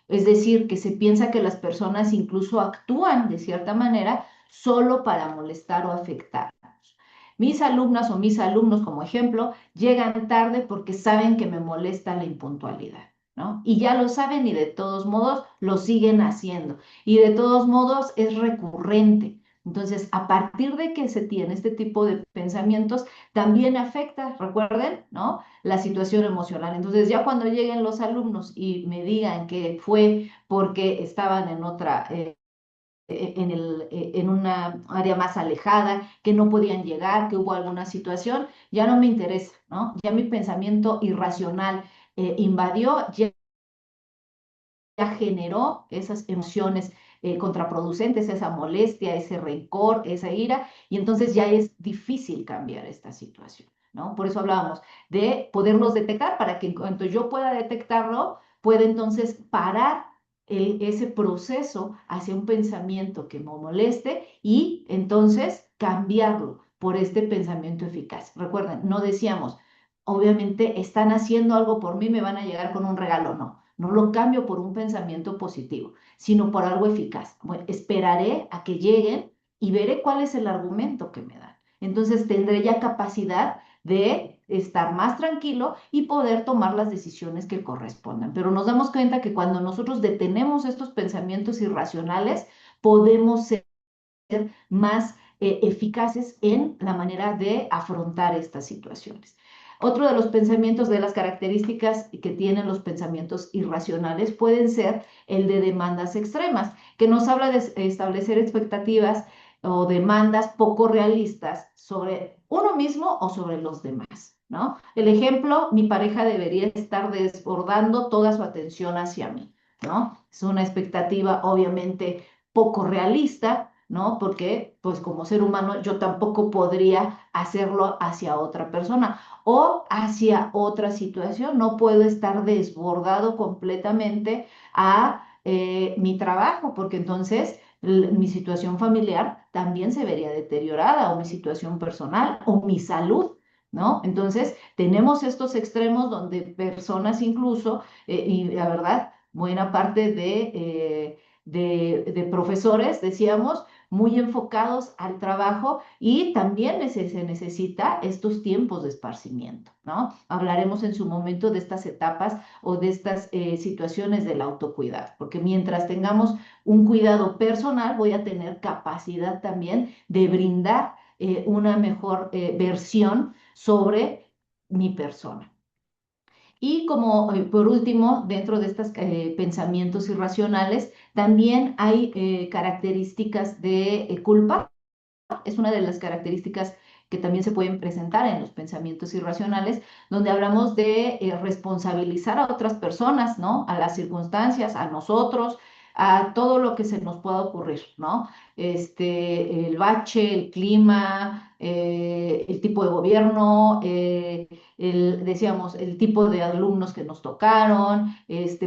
Es decir, que se piensa que las personas incluso actúan de cierta manera solo para molestar o afectar. Mis alumnas o mis alumnos, como ejemplo, llegan tarde porque saben que me molesta la impuntualidad, ¿no? Y ya lo saben y de todos modos lo siguen haciendo. Y de todos modos es recurrente. Entonces, a partir de que se tiene este tipo de pensamientos, también afecta, recuerden, ¿no? La situación emocional. Entonces, ya cuando lleguen los alumnos y me digan que fue porque estaban en otra, en una área más alejada, que no podían llegar, que hubo alguna situación, ya no me interesa, ¿no? Ya mi pensamiento irracional invadió, ya generó esas emociones contraproducentes, esa molestia, ese rencor, esa ira, y entonces ya es difícil cambiar esta situación. ¿no? Por eso hablábamos de poderlos detectar para que en cuanto yo pueda detectarlo, pueda entonces parar ese proceso hacia un pensamiento que me moleste y entonces cambiarlo por este pensamiento eficaz. Recuerden, no decíamos, obviamente están haciendo algo por mí, me van a llegar con un regalo, no. No lo cambio por un pensamiento positivo, sino por algo eficaz. Bueno, esperaré a que lleguen y veré cuál es el argumento que me dan. Entonces tendré ya capacidad de estar más tranquilo y poder tomar las decisiones que correspondan. Pero nos damos cuenta que cuando nosotros detenemos estos pensamientos irracionales, podemos ser más eficaces en la manera de afrontar estas situaciones. Otro de los pensamientos, de las características que tienen los pensamientos irracionales, pueden ser el de demandas extremas, que nos habla de establecer expectativas o demandas poco realistas sobre uno mismo o sobre los demás, ¿no? El ejemplo, mi pareja debería estar desbordando toda su atención hacia mí, ¿no? Es una expectativa obviamente poco realista, ¿no? Porque, pues como ser humano, yo tampoco podría hacerlo hacia otra persona o hacia otra situación. No puedo estar desbordado completamente a mi trabajo, porque entonces mi situación familiar también se vería deteriorada, o mi situación personal, o mi salud, ¿no? Entonces, tenemos estos extremos donde personas incluso, y la verdad, buena parte de profesores, decíamos, muy enfocados al trabajo y también se necesita estos tiempos de esparcimiento, ¿no? Hablaremos en su momento de estas etapas o de estas situaciones del autocuidado, porque mientras tengamos un cuidado personal, voy a tener capacidad también de brindar una mejor versión sobre mi persona. Y como por último, dentro de estos pensamientos irracionales, también hay características de culpa. Es una de las características que también se pueden presentar en los pensamientos irracionales, donde hablamos de responsabilizar a otras personas, ¿no? A las circunstancias, a nosotros, a todo lo que se nos pueda ocurrir, ¿no? El bache, el clima, el tipo de gobierno, decíamos, el tipo de alumnos que nos tocaron,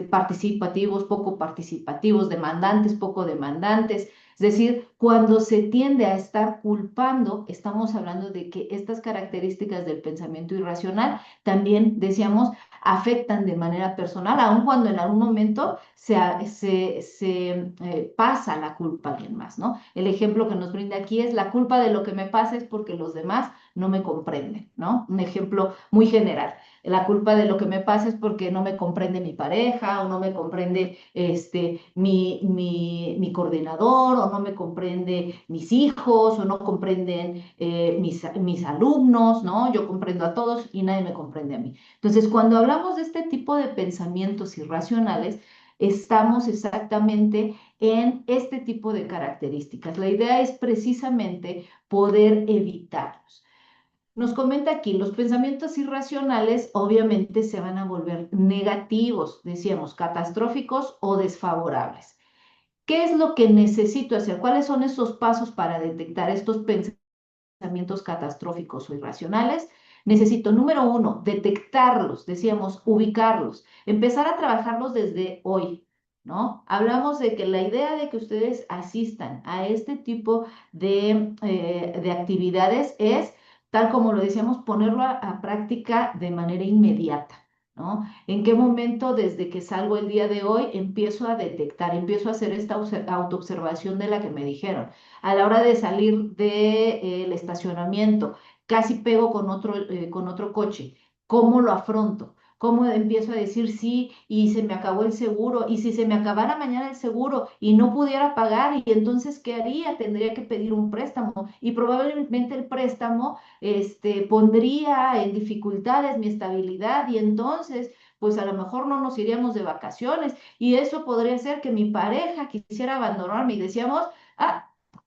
participativos, poco participativos, demandantes, poco demandantes. Es decir, cuando se tiende a estar culpando, estamos hablando de que estas características del pensamiento irracional también, decíamos, afectan de manera personal, aun cuando en algún momento se pasa la culpa a alguien más, ¿no? El ejemplo que nos brinda aquí es: la culpa de lo que me pasa es porque los demás no me comprenden, ¿no? Un ejemplo muy general. La culpa de lo que me pasa es porque no me comprende mi pareja, o no me comprende mi coordinador, o no me comprende mis hijos, o no comprenden mis alumnos, ¿no? Yo comprendo a todos y nadie me comprende a mí. Entonces, cuando hablamos de este tipo de pensamientos irracionales, estamos exactamente en este tipo de características. La idea es precisamente poder evitarlos. Nos comenta aquí, los pensamientos irracionales obviamente se van a volver negativos, decíamos, catastróficos o desfavorables. ¿Qué es lo que necesito hacer? ¿Cuáles son esos pasos para detectar estos pensamientos catastróficos o irracionales? Necesito, número uno, detectarlos, decíamos, ubicarlos, empezar a trabajarlos desde hoy, ¿no? Hablamos de que la idea de que ustedes asistan a este tipo de actividades es, tal como lo decíamos, ponerlo a práctica de manera inmediata, ¿no? ¿En qué momento, desde que salgo el día de hoy, empiezo a detectar, empiezo a hacer esta autoobservación de la que me dijeron? A la hora de salir del estacionamiento, casi pego con otro coche. ¿Cómo lo afronto? ¿Cómo empiezo a decir sí y se me acabó el seguro? Y si se me acabara mañana el seguro y no pudiera pagar, ¿y entonces qué haría? Tendría que pedir un préstamo y probablemente el préstamo pondría en dificultades mi estabilidad, y entonces pues a lo mejor no nos iríamos de vacaciones, y eso podría hacer que mi pareja quisiera abandonarme, y decíamos, ah,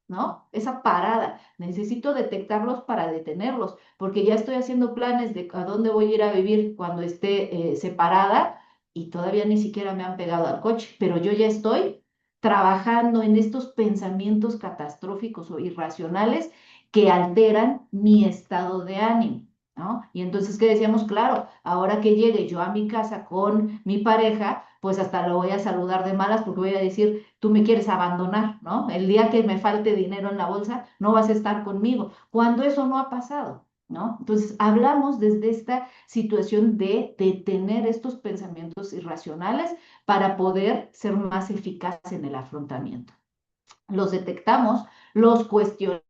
¿no? Esa parada, necesito detectarlos para detenerlos, porque ya estoy haciendo planes de a dónde voy a ir a vivir cuando esté separada, y todavía ni siquiera me han pegado al coche, pero yo ya estoy trabajando en estos pensamientos catastróficos o irracionales que alteran mi estado de ánimo. ¿no? Y entonces, ¿qué decíamos? Claro, ahora que llegue yo a mi casa con mi pareja, pues hasta lo voy a saludar de malas porque voy a decir, tú me quieres abandonar, ¿no? El día que me falte dinero en la bolsa, no vas a estar conmigo, cuando eso no ha pasado, ¿no? Entonces, hablamos desde esta situación de tener estos pensamientos irracionales para poder ser más eficaz en el afrontamiento. Los detectamos, los cuestionamos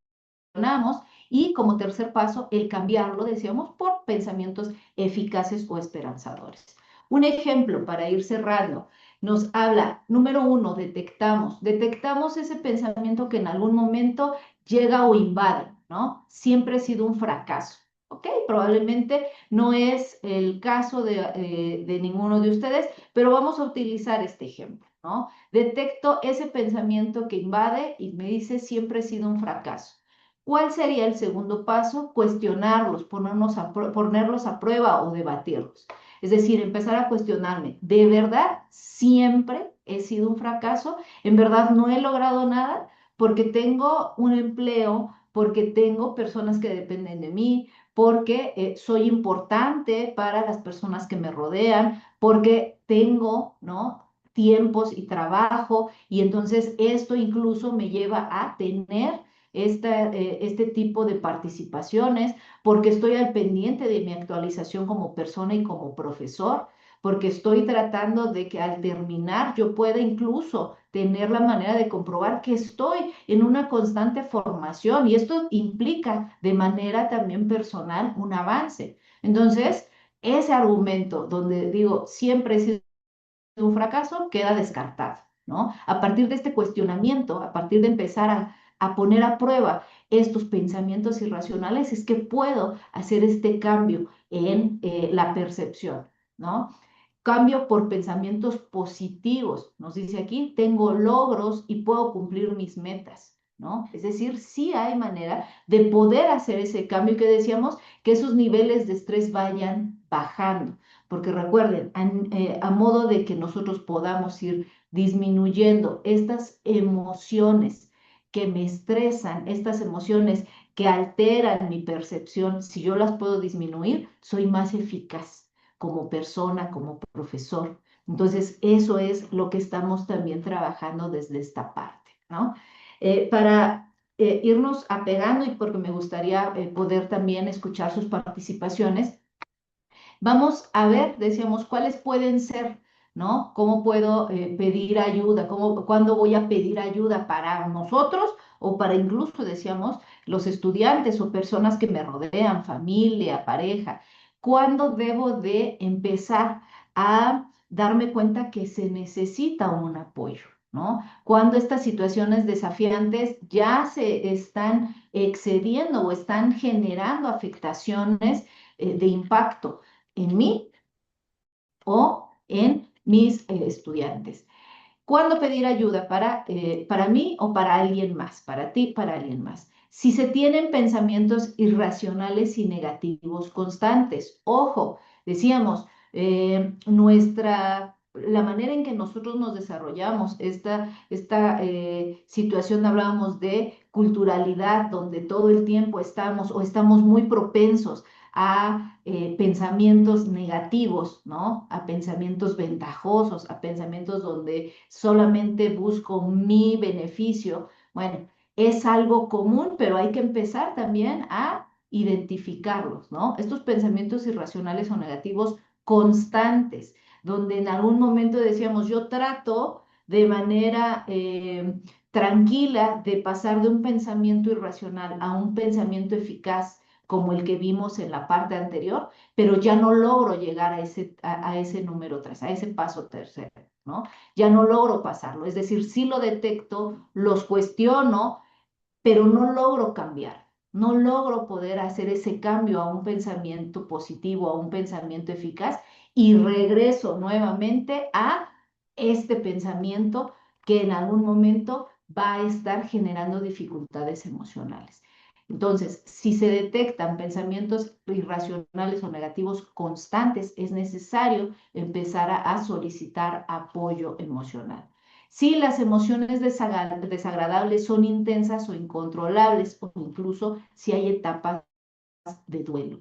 y como tercer paso, el cambiarlo, decíamos, por pensamientos eficaces o esperanzadores. Un ejemplo para ir cerrando, nos habla, número uno, detectamos ese pensamiento que en algún momento llega o invade, ¿no? Siempre ha sido un fracaso. ¿Ok? Probablemente no es el caso de ninguno de ustedes, pero vamos a utilizar este ejemplo, ¿no? Detecto ese pensamiento que invade y me dice siempre he sido un fracaso. ¿Cuál sería el segundo paso? Cuestionarlos, ponerlos a prueba o debatirlos. Es decir, empezar a cuestionarme, ¿de verdad siempre he sido un fracaso? ¿En verdad no he logrado nada? Porque tengo un empleo, porque tengo personas que dependen de mí, porque soy importante para las personas que me rodean, porque tengo, ¿no? Tiempos y trabajo, y entonces esto incluso me lleva a tener este tipo de participaciones, porque estoy al pendiente de mi actualización como persona y como profesor, porque estoy tratando de que al terminar yo pueda incluso tener la manera de comprobar que estoy en una constante formación y esto implica de manera también personal un avance. Entonces, ese argumento donde digo siempre he sido un fracaso queda descartado, ¿no? A partir de este cuestionamiento, a partir de empezar a poner a prueba estos pensamientos irracionales, es que puedo hacer este cambio en la percepción, ¿no? Cambio por pensamientos positivos. Nos dice aquí, tengo logros y puedo cumplir mis metas, ¿no? Es decir, sí hay manera de poder hacer ese cambio que decíamos, que esos niveles de estrés vayan bajando. Porque recuerden, a modo de que nosotros podamos ir disminuyendo estas emociones que me estresan, estas emociones que alteran mi percepción, si yo las puedo disminuir, soy más eficaz como persona, como profesor. Entonces, eso es lo que estamos también trabajando desde esta parte, ¿no? Para irnos apegando y porque me gustaría poder también escuchar sus participaciones, vamos a ver, decíamos, cuáles pueden ser, ¿no? ¿Cómo puedo pedir ayuda? ¿Cuándo voy a pedir ayuda para nosotros o para incluso, decíamos, los estudiantes o personas que me rodean, familia, pareja? ¿Cuándo debo de empezar a darme cuenta que se necesita un apoyo? ¿No? Cuando estas situaciones desafiantes ya se están excediendo o están generando afectaciones de impacto en mí o en mis estudiantes. ¿Cuándo pedir ayuda para mí o para alguien más? Para ti, para alguien más. Si se tienen pensamientos irracionales y negativos constantes, ojo, decíamos, la manera en que nosotros nos desarrollamos, esta situación hablábamos de culturalidad, donde todo el tiempo estamos muy propensos a pensamientos negativos, ¿no? A pensamientos ventajosos, a pensamientos donde solamente busco mi beneficio. Bueno, es algo común, pero hay que empezar también a identificarlos, ¿no? Estos pensamientos irracionales o negativos constantes, donde en algún momento decíamos, yo trato de manera tranquila de pasar de un pensamiento irracional a un pensamiento eficaz como el que vimos en la parte anterior, pero ya no logro llegar a ese número 3, a ese paso tercero, ¿no? Ya no logro pasarlo, es decir, sí lo detecto, los cuestiono, pero no logro cambiar, no logro poder hacer ese cambio a un pensamiento positivo, a un pensamiento eficaz y regreso nuevamente a este pensamiento que en algún momento va a estar generando dificultades emocionales. Entonces, si se detectan pensamientos irracionales o negativos constantes, es necesario empezar a solicitar apoyo emocional. Si las emociones desagradables son intensas o incontrolables, o incluso si hay etapas de duelo.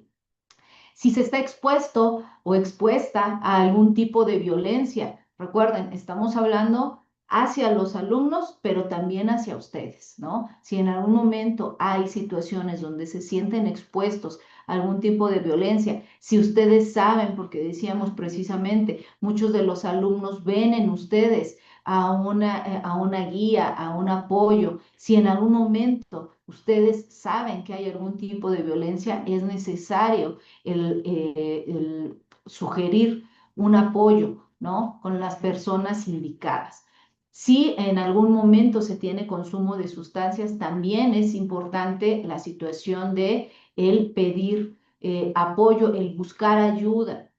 Si se está expuesto o expuesta a algún tipo de violencia, recuerden, estamos hablando hacia los alumnos, pero también hacia ustedes, ¿no? Si en algún momento hay situaciones donde se sienten expuestos a algún tipo de violencia, si ustedes saben, porque decíamos precisamente, muchos de los alumnos ven en ustedes a una guía, a un apoyo, si en algún momento ustedes saben que hay algún tipo de violencia, es necesario el sugerir un apoyo, ¿no? Con las personas indicadas. Si en algún momento se tiene consumo de sustancias, también es importante la situación de el pedir apoyo, el buscar ayuda.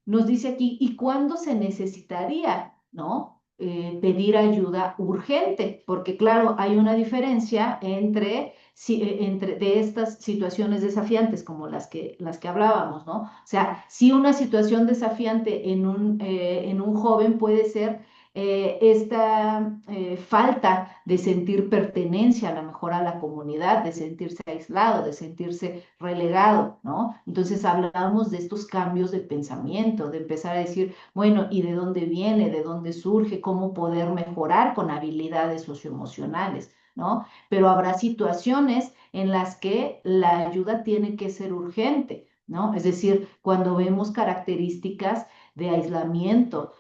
Nos dice aquí, ¿y cuándo se necesitaría, no? Pedir ayuda urgente, porque claro, hay una diferencia entre, entre de estas situaciones desafiantes como las que hablábamos, ¿no? O sea, si una situación desafiante en un joven puede ser esta falta de sentir pertenencia a lo mejor a la comunidad, de sentirse aislado, de sentirse relegado, ¿no? Entonces hablamos de estos cambios de pensamiento, de empezar a decir, bueno, ¿y de dónde viene? ¿De dónde surge? ¿Cómo poder mejorar con habilidades socioemocionales? ¿No? Pero habrá situaciones en las que la ayuda tiene que ser urgente, ¿no? Es decir, cuando vemos características de aislamiento,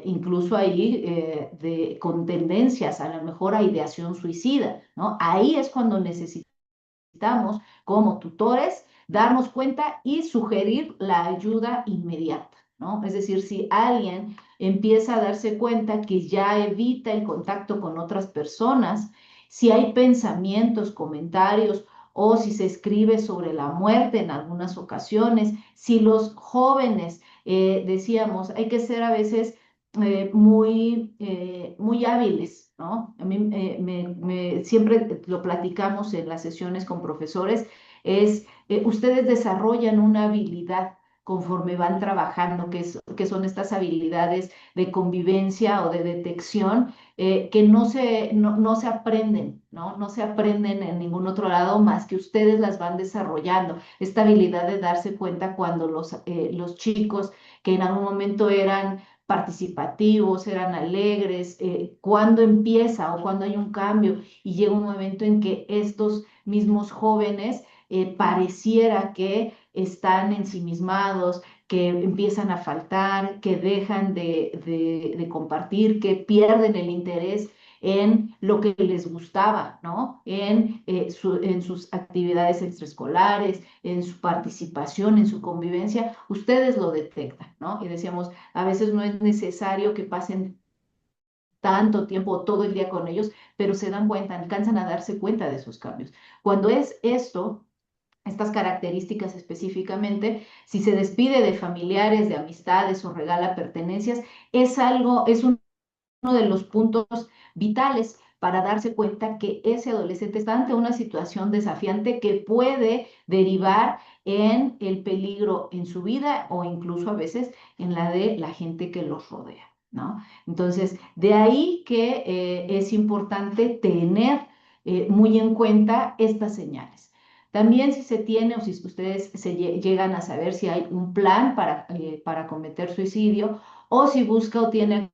incluso ahí con tendencias a lo mejor a ideación suicida, ¿no? Ahí es cuando necesitamos como tutores darnos cuenta y sugerir la ayuda inmediata, ¿no? Es decir, si alguien empieza a darse cuenta que ya evita el contacto con otras personas, si hay pensamientos, comentarios o si se escribe sobre la muerte en algunas ocasiones, si los jóvenes, decíamos, hay que ser a veces muy hábiles, ¿no? A mí siempre lo platicamos en las sesiones con profesores, es ustedes desarrollan una habilidad conforme van trabajando, que son estas habilidades de convivencia o de detección que no se aprenden, ¿no? No se aprenden en ningún otro lado más que ustedes las van desarrollando. Esta habilidad de darse cuenta cuando los chicos que en algún momento eran participativos, eran alegres, cuando empieza o cuando hay un cambio y llega un momento en que estos mismos jóvenes pareciera que están ensimismados, que empiezan a faltar, que dejan de compartir, que pierden el interés en lo que les gustaba, ¿no? En sus actividades extraescolares, en su participación, en su convivencia, ustedes lo detectan, ¿no? Y decíamos, a veces no es necesario que pasen tanto tiempo todo el día con ellos, pero se dan cuenta, alcanzan a darse cuenta de esos cambios. Cuando es esto, estas características específicamente, si se despide de familiares, de amistades o regala pertenencias, es uno de los puntos vitales para darse cuenta que ese adolescente está ante una situación desafiante que puede derivar en el peligro en su vida o incluso a veces en la de la gente que los rodea, ¿no? Entonces, de ahí que es importante tener muy en cuenta estas señales. También si se tiene o si ustedes llegan a saber si hay un plan para cometer suicidio o si busca o tiene